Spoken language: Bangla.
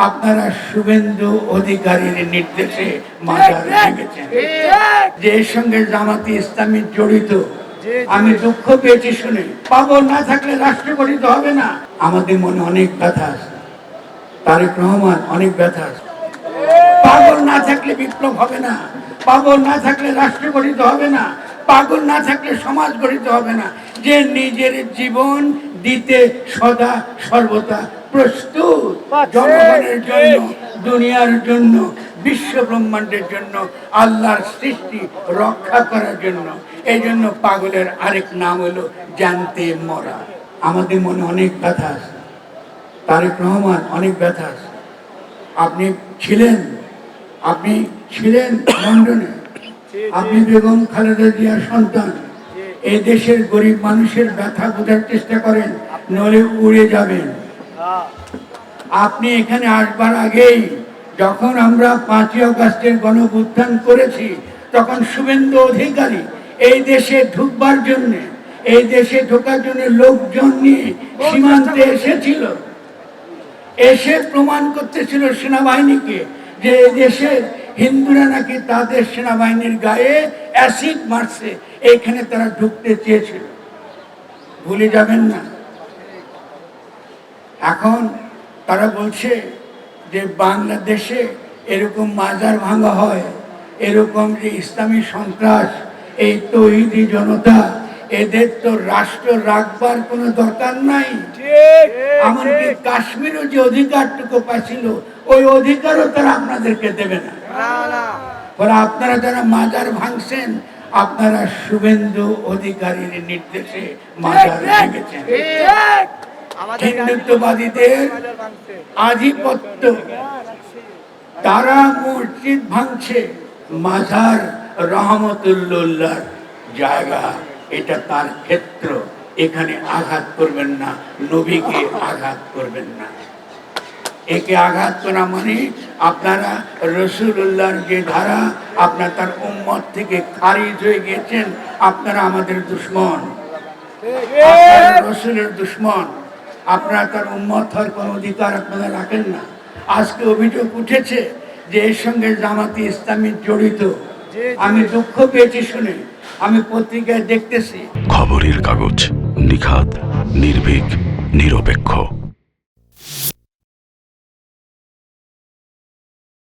আপনারা শুভেন্দু অধিকারীর নির্দেশে মাজার ভেঙেছেন, যে এর সঙ্গে জামাতি ইসলামী জড়িত। আমি দুঃখ পেয়েছি শুনে। পাগল না থাকলে রাষ্ট্র গঠিত হবে না। আমাদের মনে অনেক ব্যথা আছে, তারেক রহমান অনেক ব্যথা আছে। পাগল না থাকলে বিপ্লব হবে না, পাগল না থাকলে রাষ্ট্র গঠিত হবে না, পাগল না থাকলে সমাজ গঠিত হবে না। যে নিজের জীবন দিতে সদা সর্বদা প্রস্তুত, জনগণের জন্য, দুনিয়ার জন্য, বিশ্ব ব্রহ্মাণ্ডের জন্য, আল্লাহর সৃষ্টি রক্ষা করার জন্য। এই জন্য পাগলের আরেক নাম হলো জানতে মরা। আমাদের মনে অনেক ব্যথা আছে, তারেক রহমান অনেক ব্যথা আছে। আপনি ছিলেন লন্ডনে, আপনি বেগম খালেদা জিয়ার সন্তান। এই দেশের গরিব মানুষের ব্যথা বোঝার চেষ্টা করেন, নইলে উড়ে যাবেন। আপনি এখানে আসবার আগেই যখন আমরা 5ই আগস্টের গণঅভ্যুত্থান করেছি, তখন শুভেন্দু অধিকারী এই দেশে ঢুকবার জন্য, এই দেশে ঢোকার জন্য লোকজন নিয়ে সীমান্তে এসেছিল, এসে প্রমাণ করতেছিল সেনাবাহিনীকে যে এই দেশের হিন্দুরা নাকি তাদের সেনাবাহিনীর গায়ে অ্যাসিড মারছে, এইখানে তারা ঢুকতে চেয়েছিল। ভুলে যাবেন না। এখন তারা বলছে যে বাংলাদেশে এরকম মাজার ভাঙা হয়, এরকম যে ইসলামী সন্ত্রাস, এই তৌহিদি জনতা, এদের তো রাষ্ট্র রাখবার কোনো দরকার নাই। এমনকি কাশ্মীরও যে অধিকারটুকু পাচ্ছিল, ওই অধিকারও তারা আপনাদেরকে দেবে না। আপনারা যারা মাজার ভাঙছেন, আপনারা শুভেন্দু অধিকারীর নির্দেশে মাজার ভেঙেছেন। হিন্দুত্ববাদীদের আধিপত্য, তারা মসজিদ ভাঙছে, মাজার রহমতুল্লাহর জায়গা, এটা তার ক্ষেত্র, এখানে আঘাত করবেন না, নবীকে আঘাত করবেন না। একে আঘাত করা মানে আপনারা রাসূলুল্লাহর যে ধারা, আপনার তার উম্মত থেকে খারিজ হয়ে গেছেন, আপনারা আমাদের দুশমন, রাসূলের দুশমন, আপনারা তার উম্মত হওয়ার কোনো অধিকার আপনারা রাখেন না। আজকে অভিযোগ উঠেছে যে এর সঙ্গে জামাতি ইসলামী জড়িত। আমি দুঃখ পেয়েছি শুনে। আমি পত্রিকায় দেখতেছি, খবরের কাগজ, নিখাত, নির্ভীক, নিরপেক্ষ।